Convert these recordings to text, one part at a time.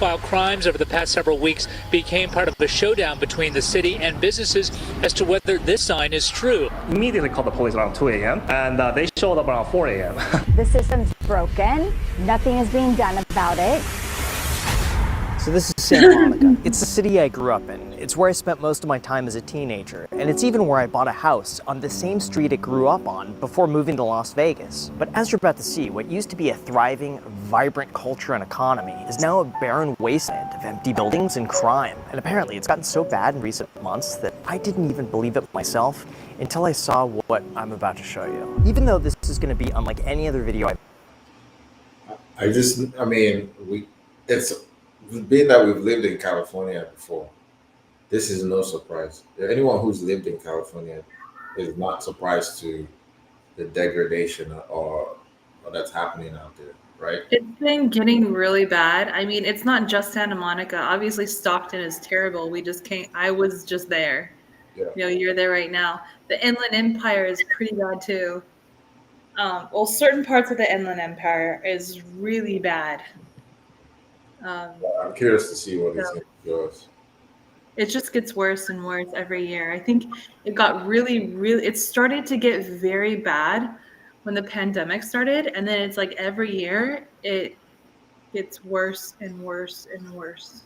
high-profile crimes over the past several weeks became part of a showdown between the city and businesses as to whether this sign is true. Immediately called the police around 2 a.m. and they showed up around 4 a.m. The system's broken. Nothing is being done about it. So this is Santa Monica. It's the city I grew up in. It's where I spent most of my time as a teenager. And it's even where I bought a house on the same street I grew up on before moving to Las Vegas. But as you're about to see, what used to be a thriving, vibrant culture and economy is now a barren wasteland of empty buildings and crime. And apparently it's gotten so bad in recent months that I didn't even believe it myself until I saw what I'm about to show you. Even though this is going to be unlike any other video it's being that we've lived in California before, this is no surprise. Anyone who's lived in California is not surprised to the degradation or that's happening out there, right? It's been getting really bad. I mean, it's not just Santa Monica. Obviously, Stockton is terrible. We just can't. I was just there. Yeah. You know, you're there right now. The Inland Empire is pretty bad too. Well, certain parts of the Inland Empire is really bad. I'm curious to see what it's going to do us. It just gets worse and worse every year. I think it got it started to get very bad when the pandemic started. And then it's like every year it gets worse and worse and worse.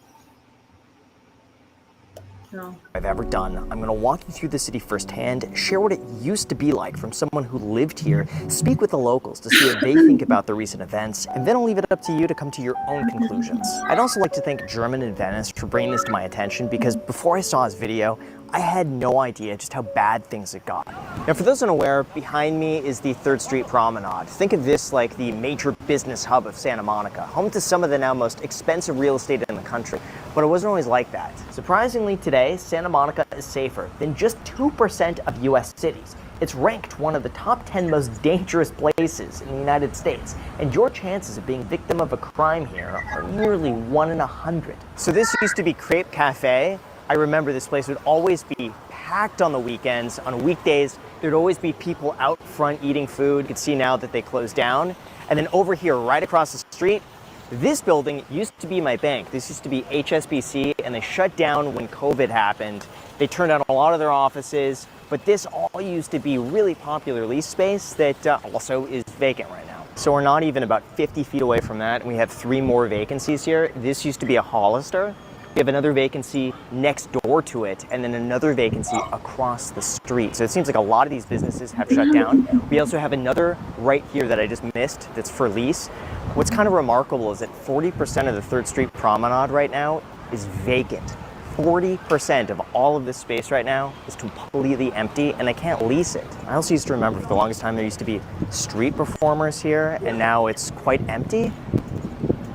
So. I've ever done. I'm going to walk you through the city firsthand, share what it used to be like from someone who lived here, speak with the locals to see what they think about the recent events, and then I'll leave it up to you to come to your own conclusions. I'd also like to thank German in Venice for bringing this to my attention because before I saw his video, I had no idea just how bad things had got. Now, for those unaware, behind me is the 3rd Street Promenade. Think of this like the major business hub of Santa Monica, home to some of the now most expensive real estate in the country. But it wasn't always like that. Surprisingly, today, Santa Monica is safer than just 2% of US cities. It's ranked one of the top 10 most dangerous places in the United States, and your chances of being victim of a crime here are nearly 1 in 100. So this used to be Crepe Cafe. I remember this place would always be packed on the weekends. On weekdays, there'd always be people out front eating food. You can see now that they closed down. And then over here, right across the street, this building used to be my bank. This used to be HSBC, and they shut down when COVID happened. They turned out a lot of their offices, but this all used to be really popular lease space that also is vacant right now. So we're not even about 50 feet away from that, and we have 3 more vacancies here. This used to be a Hollister. We have another vacancy next door to it, and then another vacancy across the street. So it seems like a lot of these businesses have shut down. We also have another right here that I just missed that's for lease. What's kind of remarkable is that 40% of the 3rd Street Promenade right now is vacant. 40% of all of this space right now is completely empty, and they can't lease it. I also used to remember for the longest time there used to be street performers here, and now it's quite empty.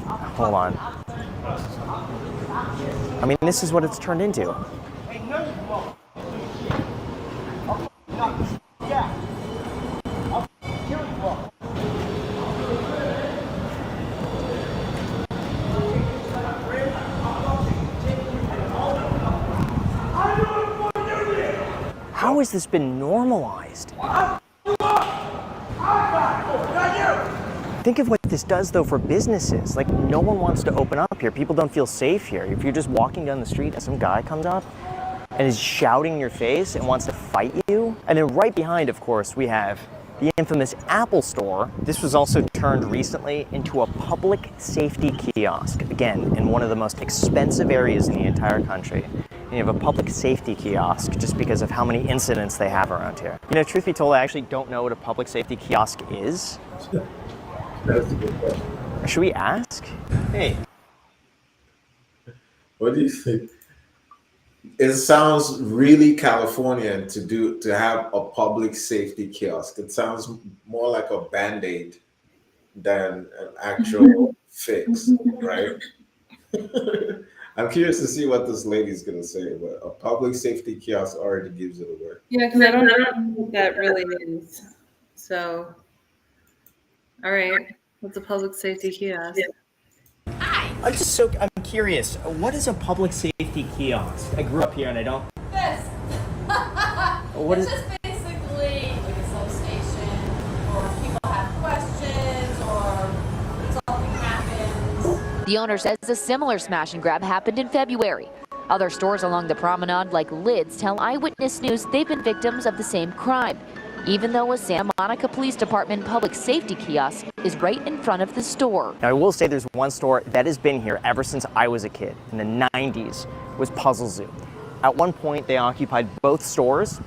Hold on. I mean, this is what it's turned into. How has this been normalized? Think of what this does, though, for businesses. Like, no one wants to open up here. People don't feel safe here. If you're just walking down the street and some guy comes up and is shouting in your face and wants to fight you. And then right behind, of course, we have the infamous Apple Store. This was also turned recently into a public safety kiosk. Again, in one of the most expensive areas in the entire country. And you have a public safety kiosk just because of how many incidents they have around here. You know, truth be told, I actually don't know what a public safety kiosk is. That's a good question. Should we ask? Hey. What do you think? It sounds really Californian to have a public safety kiosk. It sounds more like a Band-Aid than an actual fix, right? I'm curious to see what this lady's gonna say, but a public safety kiosk already gives it away. Yeah, because I don't know what that really is. So, all right, what's a public safety kiosk? I'm curious. What is a public safety kiosk? I grew up here and I don't. This. What it's is? just basically like a substation, or if people have questions, or something happens. The owner says a similar smash and grab happened in February. Other stores along the promenade, like Lids, tell Eyewitness News they've been victims of the same crime, even though a Santa Monica Police Department public safety kiosk is right in front of the store. Now, I will say there's one store that has been here ever since I was a kid, in the 90s, was Puzzle Zoo. At one point, they occupied both stores,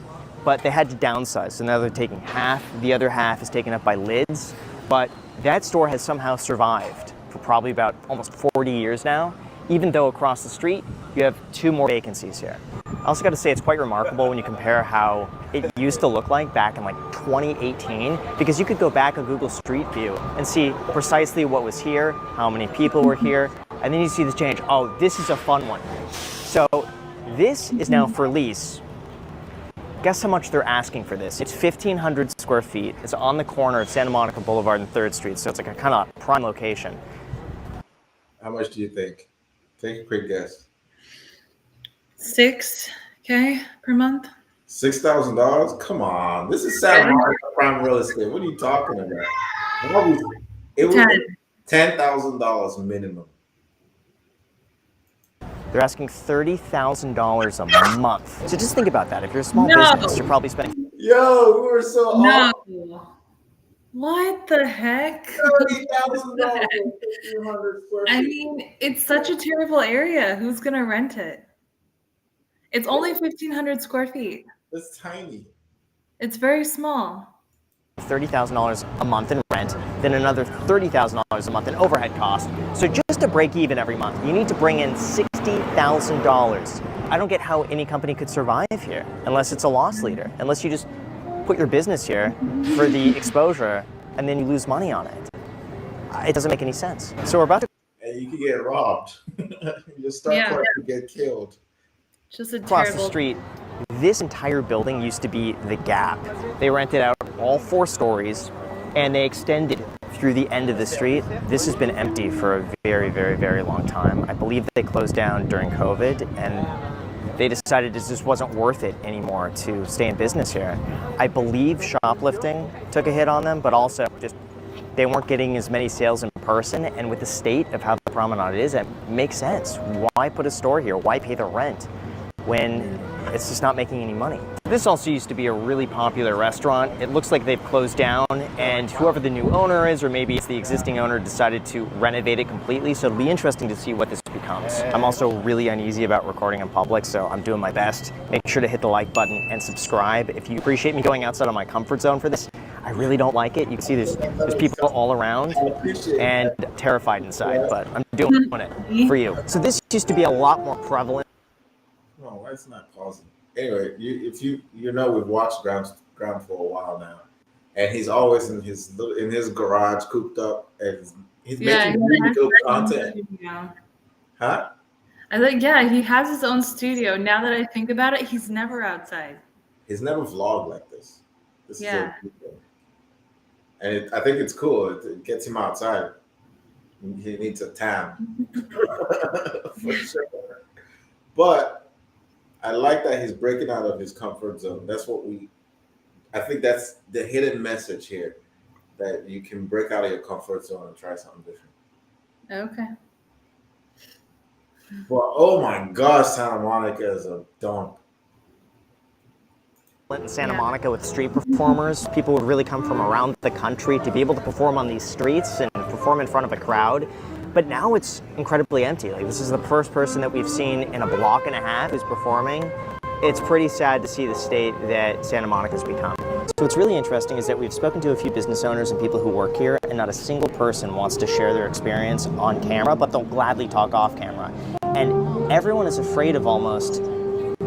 but they had to downsize, so now they're taking half. The other half is taken up by Lids, but that store has somehow survived for probably about almost 40 years now, even though across the street, you have 2 more vacancies here. I also got to say it's quite remarkable when you compare how it used to look like back in like 2018, because you could go back on Google Street View and see precisely what was here, how many people were here, and then you see this change. Oh, this is a fun one. So this is now for lease. Guess how much they're asking for this? It's 1,500 square feet. It's on the corner of Santa Monica Boulevard and 3rd Street, so it's like a kind of prime location. How much do you think? Take a quick guess. $6K per month. $6,000? Come on. This is Santa Monica prime real estate. What are you talking about? It was $10,000 minimum. They're asking $30,000 a month. So just think about that. If you're a small business, you're probably spending. Yo, we were so off. What the heck? $30,000. I mean, it's such a terrible area. Who's gonna rent it? It's only 1,500 square feet. It's tiny. It's very small. $30,000 a month in rent, then another $30,000 a month in overhead cost. So just to break even every month, you need to bring in $60,000. I don't get how any company could survive here unless it's a loss leader, unless you just put your business here for the exposure and then you lose money on it. It doesn't make any sense. So we're about to. And you could get robbed. Your star player could get killed. Just a Across terrible. the street, this entire building used to be the Gap. They rented out all 4 stories and they extended through the end of the street. This has been empty for a very, very, very long time. I believe they closed down during COVID and they decided it just wasn't worth it anymore to stay in business here. I believe shoplifting took a hit on them, but also just they weren't getting as many sales in person, and with the state of how the promenade is, it makes sense. Why put a store here? Why pay the rent when it's just not making any money? This also used to be a really popular restaurant. It looks like they've closed down, and whoever the new owner is, or maybe it's the existing owner, decided to renovate it completely, so it'll be interesting to see what this becomes. I'm also really uneasy about recording in public, so I'm doing my best. Make sure to hit the like button and subscribe. If you appreciate me going outside of my comfort zone for this, I really don't like it. You can see there's people all around and terrified inside, but I'm doing it for you. So this used to be a lot more prevalent. Oh, why it's not pausing? Anyway, you know we've watched Ground for a while now, and he's always in his garage cooped up, and he's making really good content. Huh? I think he has his own studio. Now that I think about it, he's never outside. He's never vlogged like this. This is a good thing. And I think it's cool. It gets him outside. He needs a tan. For sure. But I like that he's breaking out of his comfort zone. I think that's the hidden message here, that you can break out of your comfort zone and try something different. Okay. But oh my gosh, Santa Monica is a dump. In Santa Monica with street performers, people would really come from around the country to be able to perform on these streets and perform in front of a crowd. But now it's incredibly empty. Like, this is the first person that we've seen in a block and a half who's performing. It's pretty sad to see the state that Santa Monica's become. So what's really interesting is that we've spoken to a few business owners and people who work here, and not a single person wants to share their experience on camera, but they'll gladly talk off camera. And everyone is afraid of almost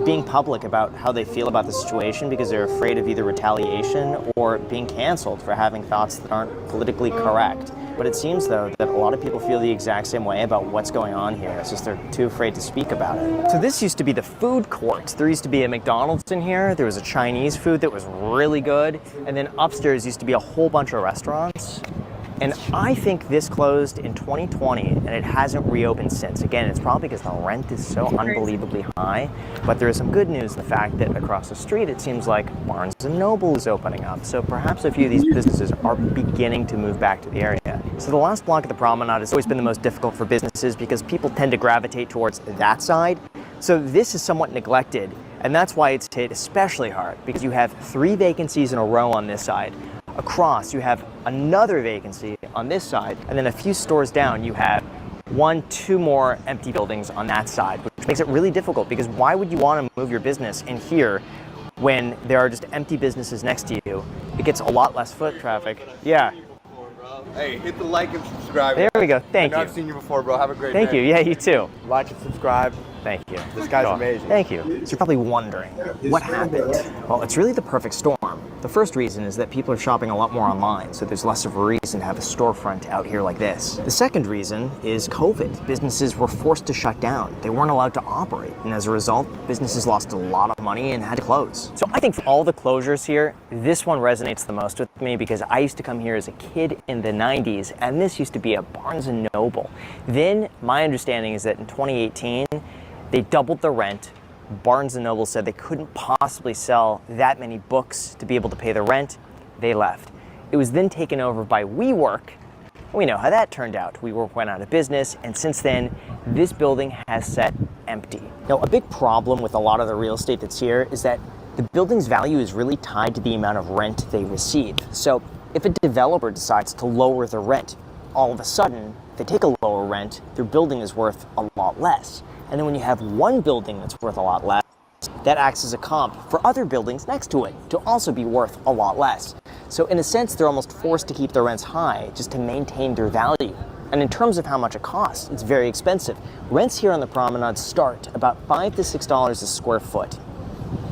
being public about how they feel about the situation because they're afraid of either retaliation or being canceled for having thoughts that aren't politically correct. But it seems, though, that a lot of people feel the exact same way about what's going on here. It's just they're too afraid to speak about it. So this used to be the food court. There used to be a McDonald's in here. There was a Chinese food that was really good. And then upstairs used to be a whole bunch of restaurants. And I think this closed in 2020 and it hasn't reopened since. Again, it's probably because the rent is so unbelievably high, but there is some good news in the fact that across the street it seems like Barnes & Noble is opening up. So perhaps a few of these businesses are beginning to move back to the area. So the last block of the promenade has always been the most difficult for businesses because people tend to gravitate towards that side. So this is somewhat neglected, and that's why it's hit especially hard, because you have 3 vacancies in a row on this side. Across, you have another vacancy on this side, and then a few stores down, you have 1, 2 more empty buildings on that side, which makes it really difficult, because why would you want to move your business in here when there are just empty businesses next to you? It gets a lot less foot traffic. Yeah. Hey, hit the like and subscribe. There we go. Thank you. I've seen you before, bro. Have a great day. Thank you. Yeah, you too. Like and subscribe. Thank you. This guy's amazing. Thank you. So you're probably wondering, what happened? Well, it's really the perfect storm. The first reason is that people are shopping a lot more online, so there's less of a reason to have a storefront out here like this. The second reason is COVID. Businesses were forced to shut down. They weren't allowed to operate, and as a result, businesses lost a lot of money and had to close. So I think for all the closures here, this one resonates the most with me because I used to come here as a kid in the 90s, and this used to be a Barnes & Noble. Then, my understanding is that in 2018, they doubled the rent. Barnes & Noble said they couldn't possibly sell that many books to be able to pay the rent. They left. It was then taken over by WeWork. We know how that turned out. WeWork went out of business, and since then, this building has sat empty. Now, a big problem with a lot of the real estate that's here is that the building's value is really tied to the amount of rent they receive. So if a developer decides to lower the rent, all of a sudden, if they take a lower rent, their building is worth a lot less. And then when you have one building that's worth a lot less, that acts as a comp for other buildings next to it to also be worth a lot less. So in a sense, they're almost forced to keep their rents high just to maintain their value. And in terms of how much it costs, it's very expensive. Rents here on the promenade start about $5 to $6 a square foot.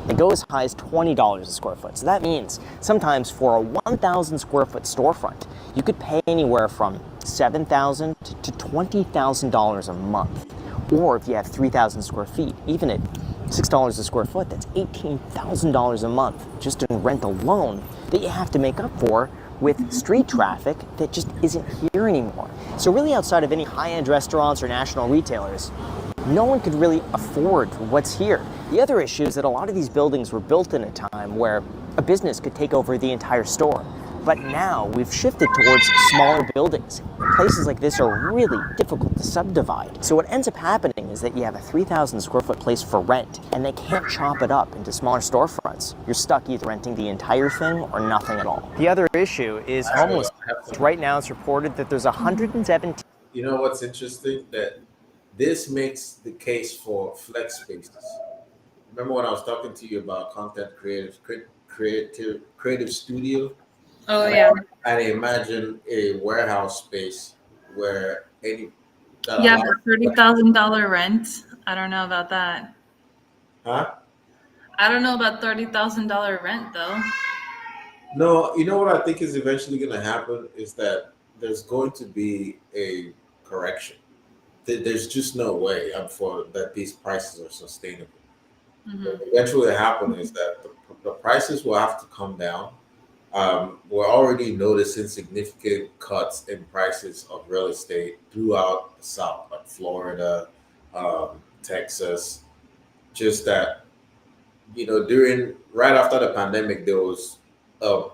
They go as high as $20 a square foot. So that means sometimes for a 1,000 square foot storefront, you could pay anywhere from $7,000 to $20,000 a month. Or if you have 3,000 square feet, even at $6 a square foot, that's $18,000 a month just in rent alone that you have to make up for with street traffic that just isn't here anymore. So really outside of any high-end restaurants or national retailers, no one could really afford what's here. The other issue is that a lot of these buildings were built in a time where a business could take over the entire store. But now we've shifted towards smaller buildings. Places like this are really difficult to subdivide. So what ends up happening is that you have a 3,000 square foot place for rent, and they can't chop it up into smaller storefronts. You're stuck either renting the entire thing or nothing at all. The other issue is homelessness. Right now it's reported that there's 117. You know what's interesting? That this makes the case for flex spaces. Remember when I was talking to you about content creative studio? Oh yeah. And imagine a warehouse space where any but $30,000 rent. I don't know about that. Huh? I don't know about $30,000 rent though. No, you know what I think is eventually going to happen is that there's going to be a correction. There's just no way for that these prices are sustainable. Mm-hmm. What eventually will happen is that the prices will have to come down. We're already noticing significant cuts in prices of real estate throughout the South, like Florida, Texas. Just that, right after the pandemic, there was a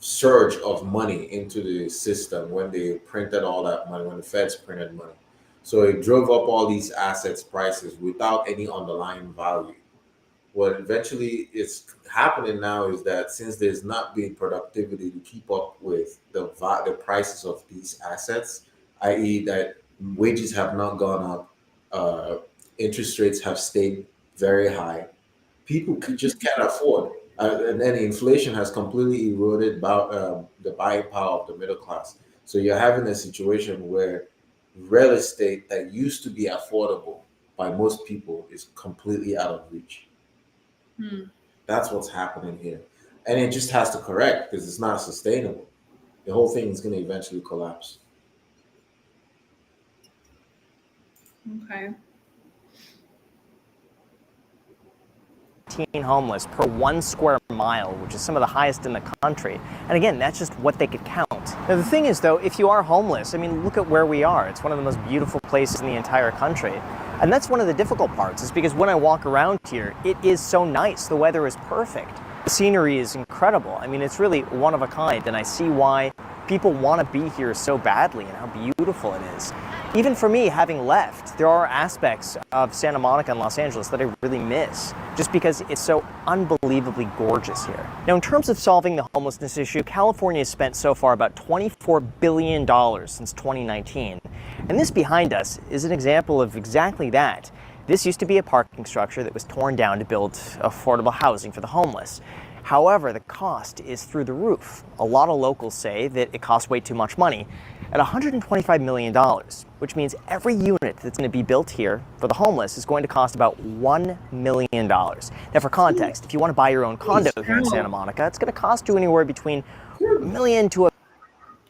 surge of money into the system when they printed all that money, when the Feds printed money. So it drove up all these assets prices without any underlying value. What eventually is happening now is that since there's not been productivity to keep up with the prices of these assets, i.e. that wages have not gone up, interest rates have stayed very high, people just can't afford. And then inflation has completely eroded the buying power of the middle class. So you're having a situation where real estate that used to be affordable by most people is completely out of reach. That's what's happening here. And it just has to correct because it's not sustainable. The whole thing is going to eventually collapse. Okay. Homeless per 1 square mile, which is some of the highest in the country. And again, that's just what they could count. Now, the thing is, though, if you are homeless, I mean, look at where we are. It's one of the most beautiful places in the entire country. And that's one of the difficult parts, is because when I walk around here, it is so nice. The weather is perfect. The scenery is incredible. I mean, it's really one of a kind, and I see why people want to be here so badly and how beautiful it is. Even for me, having left, there are aspects of Santa Monica and Los Angeles that I really miss, just because it's so unbelievably gorgeous here. Now, in terms of solving the homelessness issue, California has spent so far about $24 billion since 2019. And this behind us is an example of exactly that. This used to be a parking structure that was torn down to build affordable housing for the homeless. However, the cost is through the roof. A lot of locals say that it costs way too much money at $125 million, which means every unit that's going to be built here for the homeless is going to cost about $1 million. Now, for context, if you want to buy your own condo here in Santa Monica, it's going to cost you anywhere between $1 million to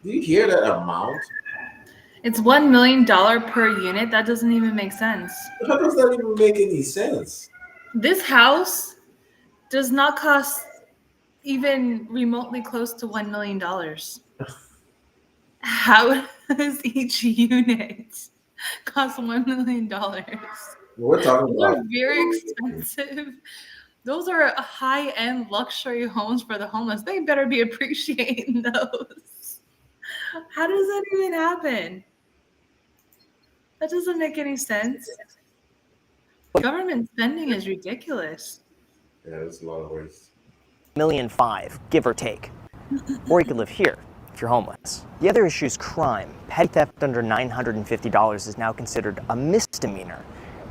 Do you hear that amount? It's $1 million per unit. That doesn't even make sense. How does that even make any sense? This house does not cost even remotely close to $1 million. How does each unit cost $1 million? We're talking Those are about very expensive. Those are high-end luxury homes for the homeless. They better be appreciating those. How does that even happen? That doesn't make any sense. Government spending is ridiculous. Yeah, there's a lot of waste. $1.5 million, give or take. Or you could live here if you're homeless. The other issue is crime. Petty theft under $950 is now considered a misdemeanor,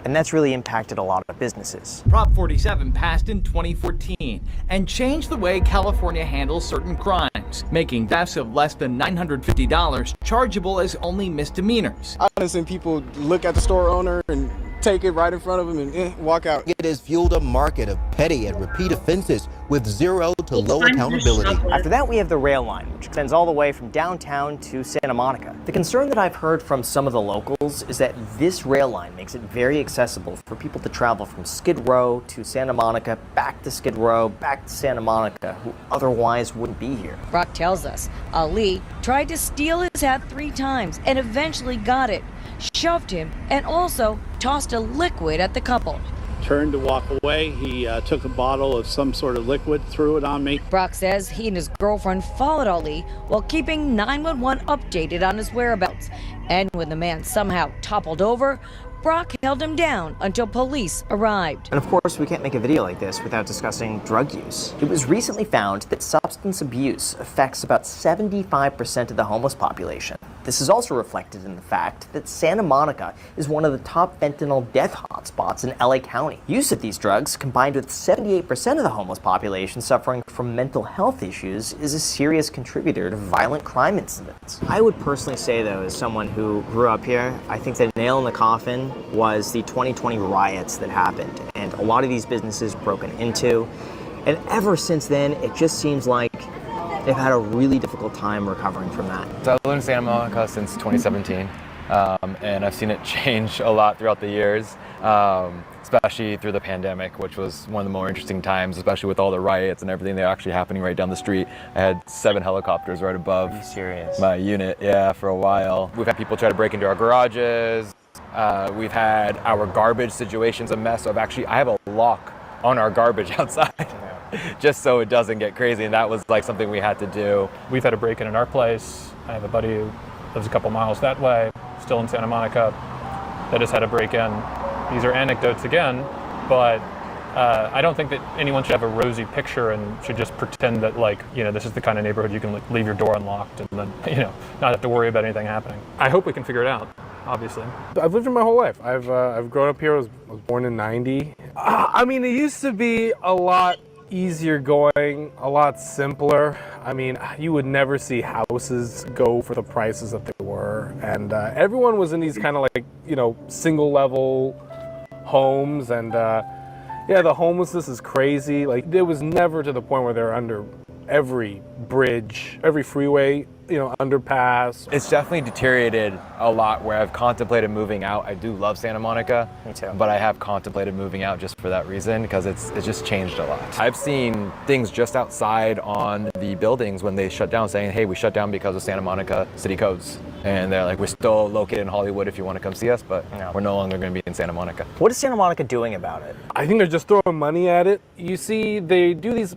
and that's really impacted a lot of businesses. Prop 47 passed in 2014 and changed the way California handles certain crimes, making thefts of less than $950 chargeable as only misdemeanors. I've seen people look at the store owner and take it right in front of them and walk out. It has fueled a market of petty and repeat offenses with zero to low accountability. After that, we have the rail line, which extends all the way from downtown to Santa Monica. The concern that I've heard from some of the locals is that this rail line makes it very accessible for people to travel from Skid Row to Santa Monica, back to Skid Row, back to Santa Monica, who otherwise wouldn't be here. Brock tells us Ali tried to steal his hat 3 times and eventually got it, shoved him, and also tossed a liquid at the couple. Turned to walk away. He took a bottle of some sort of liquid, threw it on me. Brock says he and his girlfriend followed Ali while keeping 911 updated on his whereabouts. And when the man somehow toppled over, Brock held him down until police arrived. And of course, we can't make a video like this without discussing drug use. It was recently found that substance abuse affects about 75% of the homeless population. This is also reflected in the fact that Santa Monica is one of the top fentanyl death hotspots in LA County. Use of these drugs, combined with 78% of the homeless population suffering from mental health issues, is a serious contributor to violent crime incidents. I would personally say, though, as someone who grew up here, I think the nail in the coffin was the 2020 riots that happened, and a lot of these businesses broken into. And ever since then, it just seems like they've had a really difficult time recovering from that. So I've lived in Santa Monica since 2017, and I've seen it change a lot throughout the years, especially through the pandemic, which was one of the more interesting times, especially with all the riots and everything that are actually happening right down the street. I had 7 helicopters right above my unit, for a while. We've had people try to break into our garages. We've had our garbage situations a mess. I have a lock on our garbage outside. Just so it doesn't get crazy, and that was like something we had to do. We've had a break-in in our place. I have a buddy who lives a couple miles that way, still in Santa Monica, that just had a break-in. These are anecdotes again, but I don't think that anyone should have a rosy picture and should just pretend that, like, this is the kind of neighborhood you can leave your door unlocked and then, not have to worry about anything happening. I hope we can figure it out, obviously. I've lived here my whole life. I've grown up here. I was born in '90. I mean, it used to be a lot easier going, a lot simpler. I mean, you would never see houses go for the prices that they were, and everyone was in these kind of like, single level homes, and the homelessness is crazy. Like, it was never to the point where they're under every bridge, every freeway underpass. It's definitely deteriorated a lot where I've contemplated moving out. I do love Santa Monica. Me too. But I have contemplated moving out just for that reason because it's just changed a lot. I've seen things just outside on the buildings when they shut down saying, hey, we shut down because of Santa Monica city codes. And they're like, we're still located in Hollywood if you want to come see us, but we're no longer going to be in Santa Monica. What is Santa Monica doing about it? I think they're just throwing money at it. You see, they do these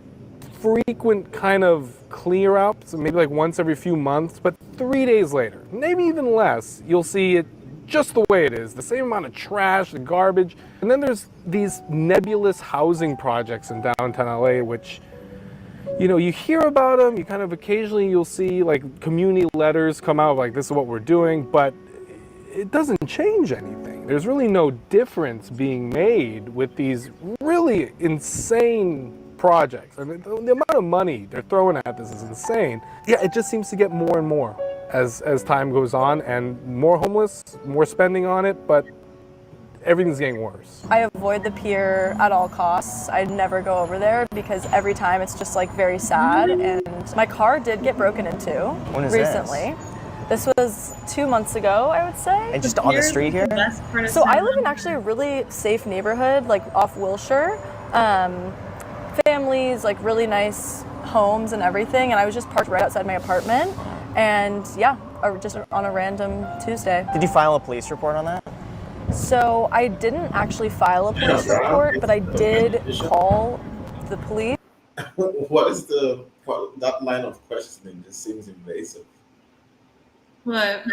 frequent kind of clear ups, maybe like once every few months, but 3 days later, maybe even less, you'll see it just the way it is, the same amount of trash, the garbage. And then there's these nebulous housing projects in downtown LA, which, you hear about them, you kind of occasionally you'll see like community letters come out like, this is what we're doing, but it doesn't change anything. There's really no difference being made with these really insane projects. I mean, the amount of money they're throwing at this is insane. Yeah, it just seems to get more and more as time goes on, and more homeless, more spending on it, but everything's getting worse. I avoid the pier at all costs. I never go over there because every time it's just like very sad, and my car did get broken into When is recently. This was 2 months ago, I would say. And just on the street here? So I live in actually a really safe neighborhood, like off Wilshire. Families, like really nice homes and everything, and I was just parked right outside my apartment, and just on a random Tuesday. Did you file a police report on that? So I didn't actually file a police report, but I did call the police. What is that line of questioning? Just seems invasive. What?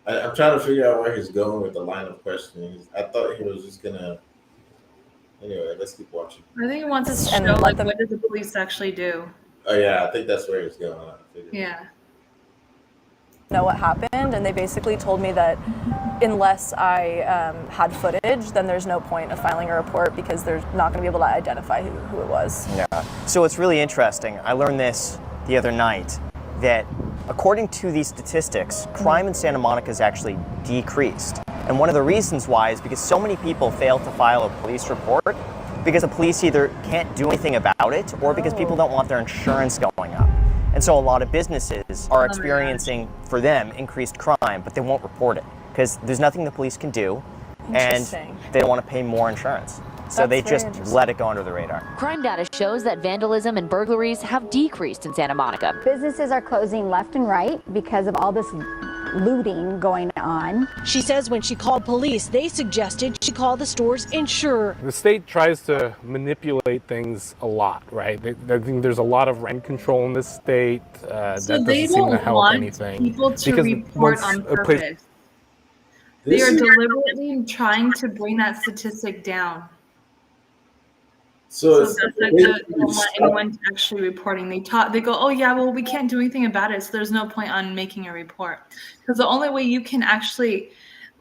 I'm trying to figure out where he's going with the line of questioning. I thought he was just gonna. Anyway, let's keep watching. I think he wants us to show like what did the police actually do. Oh yeah, I think that's where he's going. Yeah. Know what happened, and they basically told me that unless I had footage, then there's no point of filing a report because they're not going to be able to identify who it was. Yeah. So it's really interesting. I learned this the other night that according to these statistics, crime in Santa Monica has actually decreased. And one of the reasons why is because so many people fail to file a police report because the police either can't do anything about it or because people don't want their insurance going up. And so a lot of businesses are experiencing, for them, increased crime, but they won't report it because there's nothing the police can do and they don't want to pay more insurance. So they just let it go under the radar. Crime data shows that vandalism and burglaries have decreased in Santa Monica. Businesses are closing left and right because of all this looting going on. She says when she called police, they suggested she call the store's insurer. The state tries to manipulate things a lot, right? I think there's a lot of rent control in this state. That doesn't seem to help anything. People to report on purpose. They are deliberately trying to bring that statistic down. So that they don't want anyone actually reporting. They go, oh yeah, well we can't do anything about it, so there's no point on making a report. Because the only way you can actually,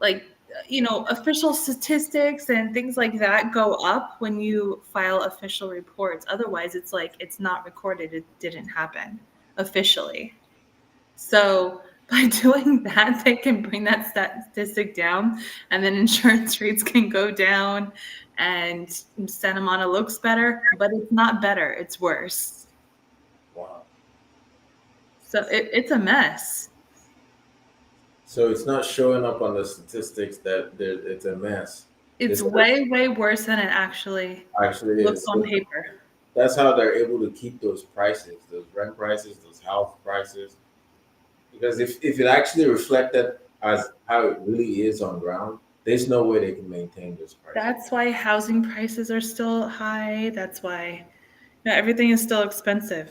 official statistics and things like that go up when you file official reports. Otherwise, it's like it's not recorded. It didn't happen officially. So by doing that, they can bring that statistic down, and then insurance rates can go down. And Santa Monica looks better, but it's not better. It's worse. Wow. So it's a mess. So it's not showing up on the statistics that it's a mess. It's way worse than it actually looks on paper. That's how they're able to keep those prices, those rent prices, those house prices. Because if it actually reflected as how it really is on ground, there's no way they can maintain those prices. That's why housing prices are still high. That's why everything is still expensive.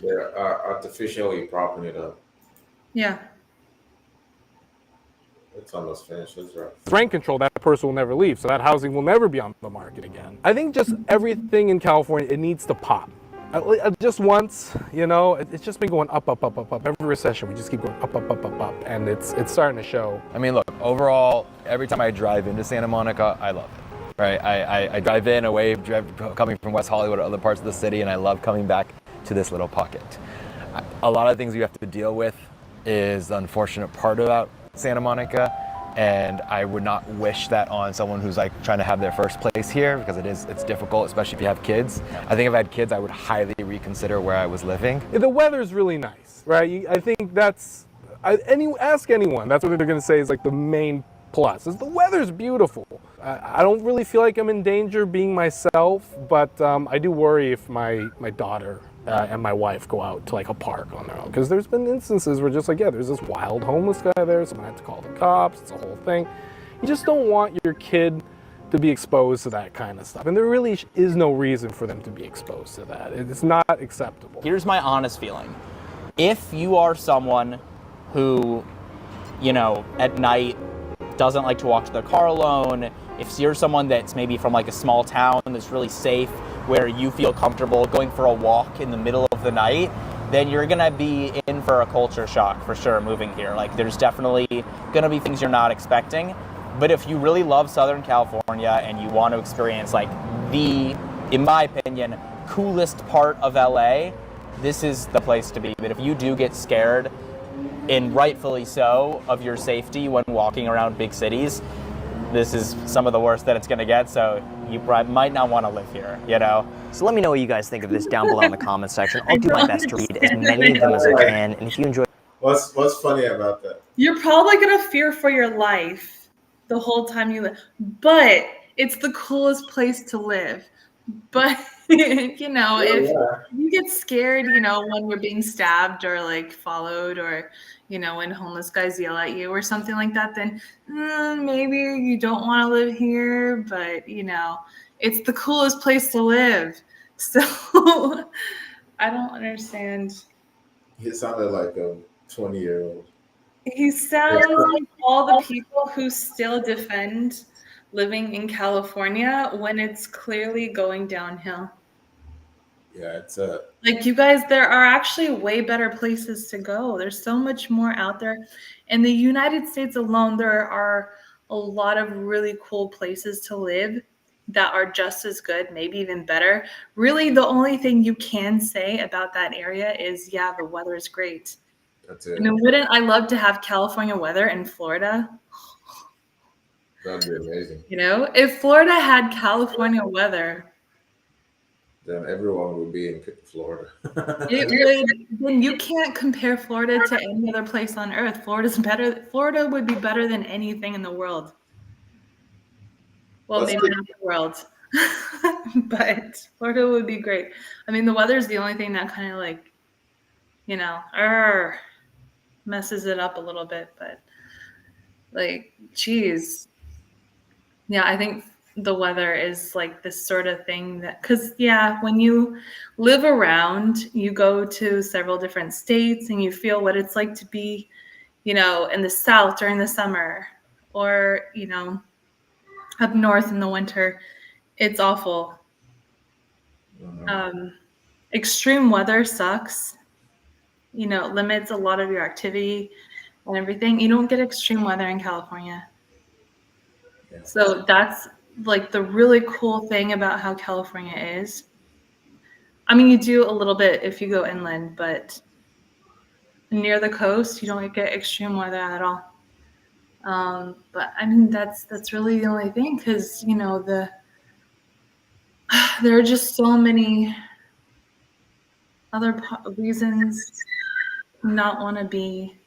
They're artificially propping it up. Yeah. It's almost finished. That's right. Rent control, that person will never leave, so that housing will never be on the market again. I think just everything in California, it needs to pop. Just once, it's just been going up. Every recession, we just keep going up, and it's starting to show. I mean, look, overall, every time I drive into Santa Monica, I love it, right? I drive in away, coming from West Hollywood or other parts of the city, and I love coming back to this little pocket. A lot of things you have to deal with is the unfortunate part about Santa Monica, and I would not wish that on someone who's like trying to have their first place here, because it's difficult, especially if you have kids. I think if I had kids, I would highly reconsider where I was living. The weather's really nice, right? I think that's, ask anyone, that's what they're gonna say is like the main plus, is the weather's beautiful. I don't really feel like I'm in danger being myself, but I do worry if my daughter and my wife go out to like a park on their own, because there's been instances where just like, yeah, there's this wild homeless guy there, someone had to call the cops, it's a whole thing. You just don't want your kid to be exposed to that kind of stuff, and there really is no reason for them to be exposed to that. It's not acceptable. Here's my honest feeling. If you are someone who, at night doesn't like to walk to their car alone, if you're someone that's maybe from like a small town that's really safe, where you feel comfortable going for a walk in the middle of the night, then you're gonna be in for a culture shock for sure moving here. Like there's definitely gonna be things you're not expecting. But if you really love Southern California and you want to experience like in my opinion, coolest part of LA, this is the place to be. But if you do get scared, and rightfully so, of your safety when walking around big cities, this is some of the worst that it's going to get, so you might not want to live here, So let me know what you guys think of this down below in the comments section. I'll do my best to read as many of them as I can, and if you enjoy... What's funny about that? You're probably gonna fear for your life the whole time you live, but it's the coolest place to live. But if you get scared, when you're being stabbed or like followed, or when homeless guys yell at you or something like that, then maybe you don't want to live here. But it's the coolest place to live. So I don't understand. He sounded like a 20-year-old. He sounds like all the people who still defend living in California when it's clearly going downhill. Yeah, it's like, you guys, there are actually way better places to go. There's so much more out there. In the United States alone, there are a lot of really cool places to live that are just as good, maybe even better. Really, the only thing you can say about that area is, yeah, the weather is great. That's it. I mean, wouldn't I love to have California weather in Florida? That'd be amazing. If Florida had California weather, then everyone would be in Florida. then you can't compare Florida to any other place on earth. Florida would be better than anything in the world. Well, maybe not the world, but Florida would be great. I mean, the weather is the only thing that kind of like, messes it up a little bit, but like, geez. Yeah, I think the weather is like this sort of thing that, because when you live around, you go to several different states and you feel what it's like to be, in the South during the summer, or, up north in the winter. It's awful. Extreme weather sucks. Limits a lot of your activity and everything. You don't get extreme weather in California. So that's like the really cool thing about how California is. I mean, you do a little bit if you go inland, but near the coast, you don't get extreme weather at all. But I mean, that's really the only thing, because there are just so many other reasons to not want to be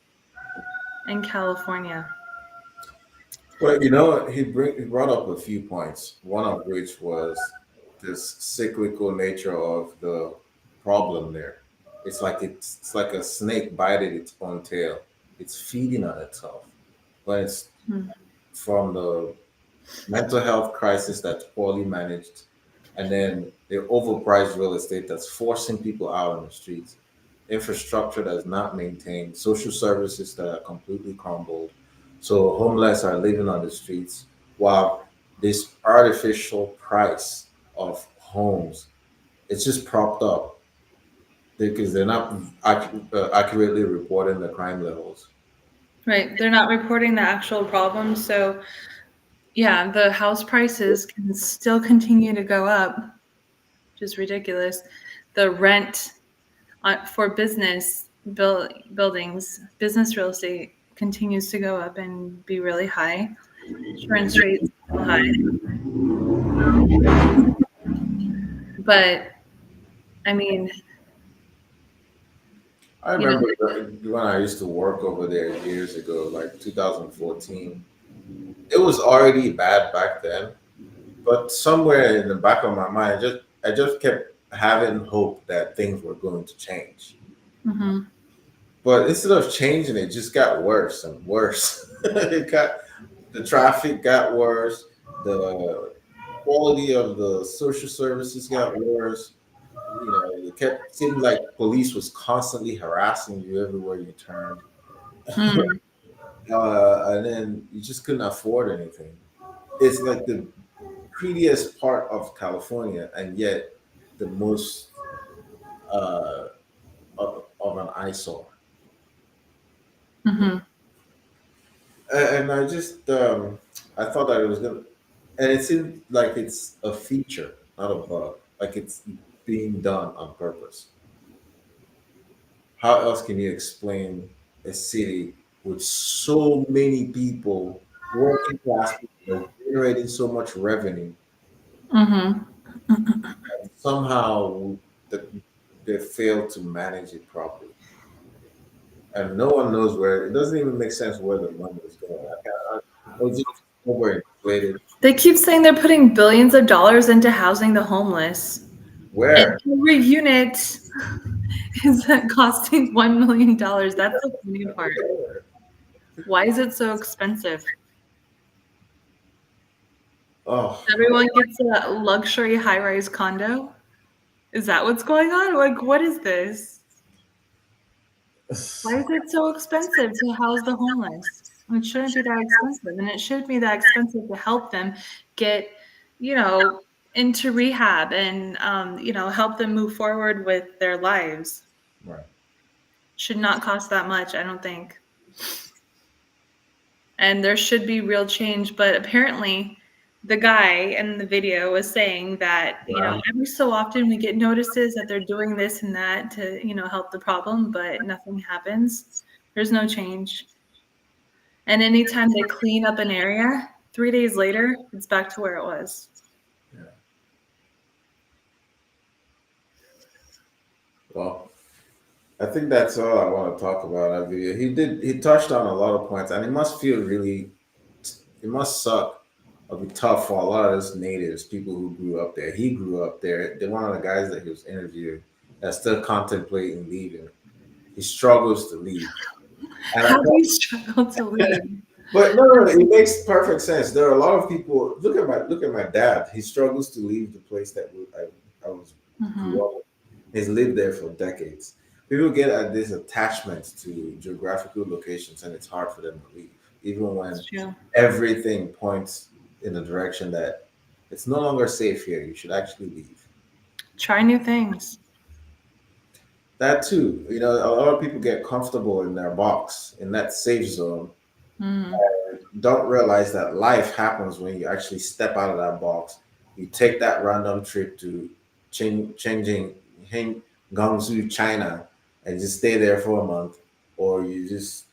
in California. Well, he brought up a few points, one of which was this cyclical nature of the problem there. It's like a snake biting its own tail. It's feeding on itself. But it's from the mental health crisis that's poorly managed, and then the overpriced real estate that's forcing people out on the streets, infrastructure that's not maintained, social services that are completely crumbled. So homeless are living on the streets, while this artificial price of homes, it's just propped up because they're not accurately reporting the crime levels. Right. They're not reporting the actual problem. So, yeah, the house prices can still continue to go up, which is ridiculous. The rent for business buildings, business real estate continues to go up and be really high. Insurance rates are high. But I mean, I remember when I used to work over there years ago, like 2014. It was already bad back then, but somewhere in the back of my mind, I just kept having hope that things were going to change. mhm. But instead of changing, it just got worse and worse. The traffic got worse. The quality of the social services got worse. You know, it kept seemed like police was constantly harassing you everywhere you turned. Mm. And then you just couldn't afford anything. It's like the prettiest part of California, and yet the most of an eyesore. Mhm. And I just I thought that it was gonna, and it seemed like it's a feature, not a bug. Like it's being done on purpose. How else can you explain a city with so many people, working class people, generating so much revenue, Mhm. and somehow the, they fail to manage it properly? And no one knows where. It doesn't even make sense where the money is going. It's just overinflated. They keep saying they're putting billions of dollars into housing the homeless. Where? And every unit is costing $1 million. That's the funny part. Why is it so expensive? Oh, Everyone gets a luxury high-rise condo. Is that what's going on? Like, what is this? Why is it so expensive to house the homeless? It shouldn't be that expensive, and it should be that expensive to help them get, into rehab and, help them move forward with their lives. right. Should not cost that much, I don't think. And there should be real change, but apparently the guy in the video was saying that, Wow. every so often we get notices that they're doing this and that to, help the problem, but nothing happens. There's no change. And anytime they clean up an area, 3 days later, it's back to where it was. Well, I think that's all I want to talk about that video. He touched on a lot of points, and it must feel really, it must suck. It'll be tough for a lot of those natives, people who grew up there. He grew up there. They're one of the guys that he was interviewing that's still contemplating leaving. He struggles to leave. And How do you struggle to leave? But no, it makes perfect sense. There are a lot of people. Look at my dad. He struggles to leave the place that I was grew up. He's lived there for decades. People get at this attachment to geographical locations, and it's hard for them to leave, even when everything points in the direction that it's no longer safe here. You should actually leave. Try new things. That too, a lot of people get comfortable in their box, in that safe zone, Mhm. don't realize that life happens when you actually step out of that box. You take that random trip to Guangzhou, China, and just stay there for a month, or you just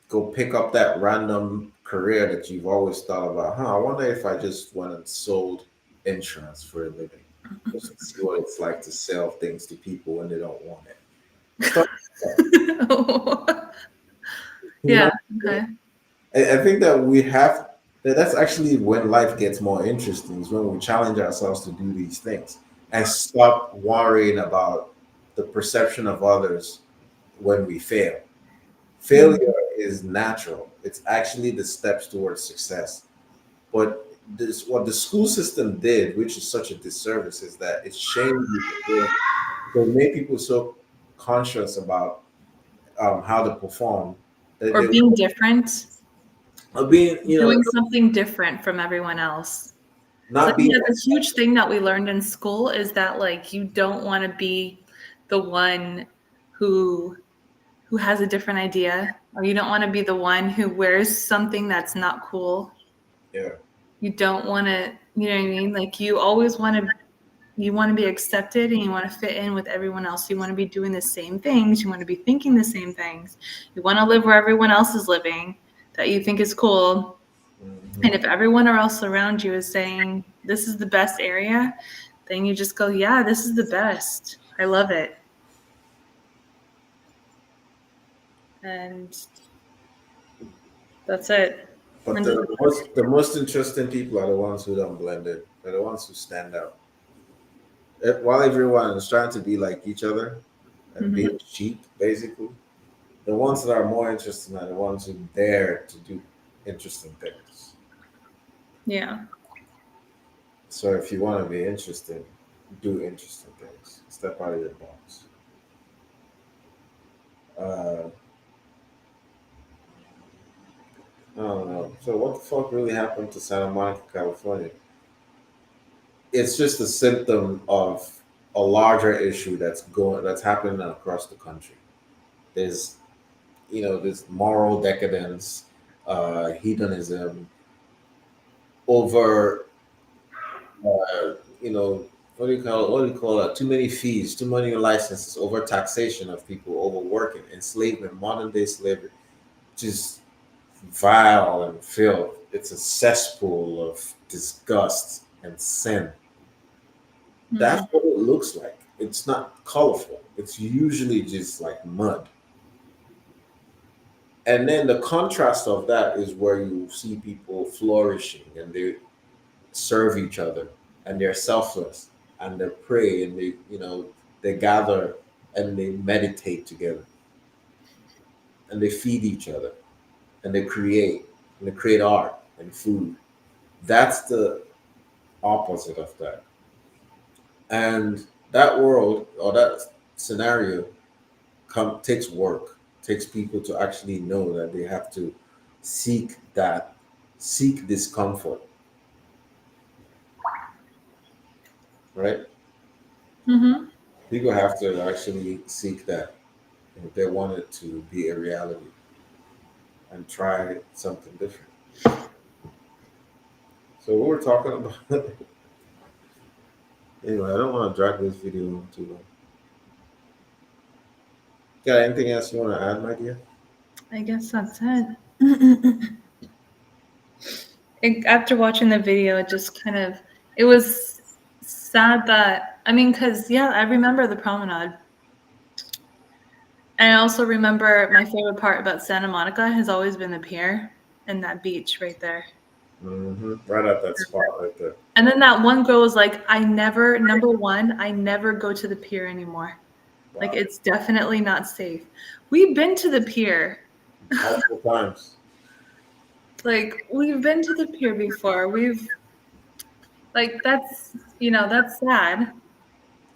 go pick up that random career that you've always thought about. I wonder if I just went and sold insurance for a living, just to see what it's like to sell things to people when they don't want it. Yeah. Okay. I think that that's actually when life gets more interesting, is when we challenge ourselves to do these things and stop worrying about the perception of others when we fail. Failure is natural. It's actually the steps towards success. But what the school system did, which is such a disservice, is that it shamed you for failing. So it made people so conscious about how to perform that Or being different. being, Doing something different from everyone else. So I not think being that's a huge thing that we learned in school, is that like you don't want to be the one who has a different idea, or you don't want to be the one who wears something that's not cool. Yeah. You don't want to, you know what I mean? Like you always want to You want to be accepted and you want to fit in with everyone else. You want to be doing the same things. You want to be thinking the same things. You want to live where everyone else is living that you think is cool. And if everyone else around you is saying, this is the best area, then you just go, yeah, this is the best. I love it. And that's it. But the most interesting people are the ones who don't blend in. They're the ones who stand out. While everyone is trying to be like each other and be cheap, basically, the ones that are more interesting are the ones who dare to do interesting things. Yeah. So if you want to be interesting, do interesting things. Step out of your box. I don't know. So what the fuck really happened to Santa Monica, California? It's just a symptom of a larger issue that's happening across the country. There's this moral decadence, hedonism, over what do you call it? Too many fees, too many licenses, over taxation of people, overworking, enslavement, modern day slavery, just vile and filth. It's a cesspool of disgust and sin. That's what it looks like. It's not colorful. It's usually just like mud. And then the contrast of that is where you see people flourishing and they serve each other and they're selfless and they pray and they gather and they meditate together and they feed each other and they create art and food. That's the opposite of that. And that world or that scenario takes work, takes people to actually know that they have to seek discomfort, right? People have to actually seek that if they want it to be a reality and try something different. So what we're talking about anyway, I don't want to drag this video on too long. Got anything else you want to add, my dear? I guess that's it. After watching the video, it was sad that, because, I remember the promenade. And I also remember my favorite part about Santa Monica has always been the pier and that beach right there. Right at that spot right there. And then that one girl was like, I never go to the pier anymore. Wow. Like, it's definitely not safe. We've been to the pier. Multiple times. Like, we've been to the pier before. That's sad.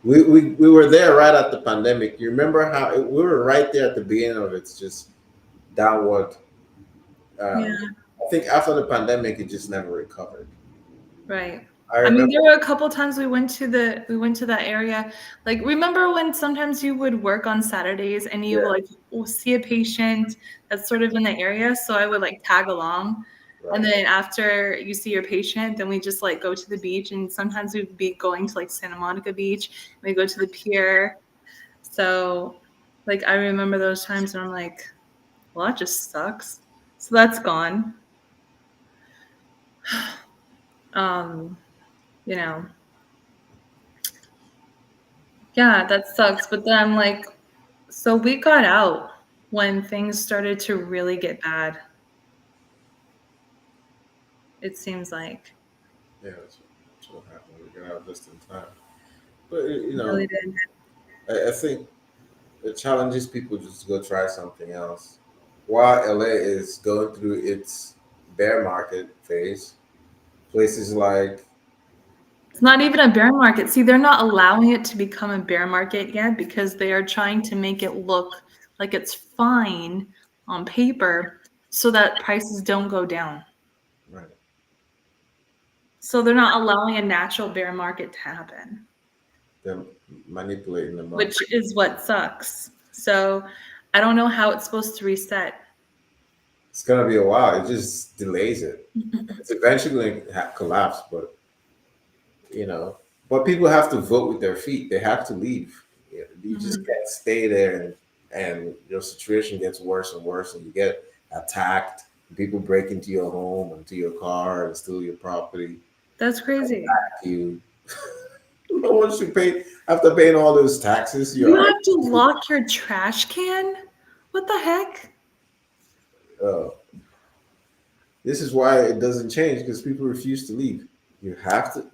We were there right at the pandemic. You remember how we were right there at the beginning of its just downward. I think after the pandemic, it just never recovered. Right. There were a couple times we went to that area. Like, remember when sometimes you would work on Saturdays and you would see a patient that's sort of in the area, so I would tag along. Right. And then after you see your patient, then we just go to the beach, and sometimes we'd be going to Santa Monica Beach, and we go to the pier. So I remember those times and I'm like, well, that just sucks. So that's gone. Yeah, that sucks. But then I'm like, so we got out when things started to really get bad. It seems like. Yeah, that's what happened. We got out just in time. But Really did. I think it challenges people just to go try something else. While LA is going through its bear market phase, places like it's not even a bear market. See, they're not allowing it to become a bear market yet because they are trying to make it look like it's fine on paper so that prices don't go down. Right. So they're not allowing a natural bear market to happen. They're manipulating the market. Which is what sucks. So I don't know how it's supposed to reset. It's going to be a while. It just delays it. It's eventually going to collapse, but But people have to vote with their feet. They have to leave. You just can't stay there, and your situation gets worse and worse, and you get attacked. People break into your home, into your car, and steal your property. That's crazy. You. No one should pay after paying all those taxes. You have to lock your trash can? What the heck? This is why it doesn't change, because people refuse to leave. You have to.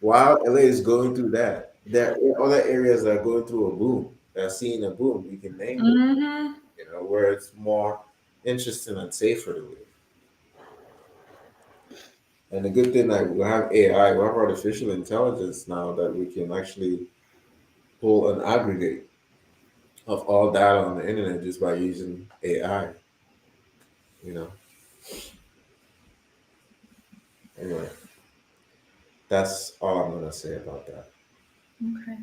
While LA is going through that, there are other areas that are going through a boom. They're seeing a boom. You can name it. Where it's more interesting and safer to live. And the good thing that we have AI, we have artificial intelligence now that we can actually pull an aggregate of all data on the internet just by using AI. Anyway, that's all I'm gonna say about that. Okay.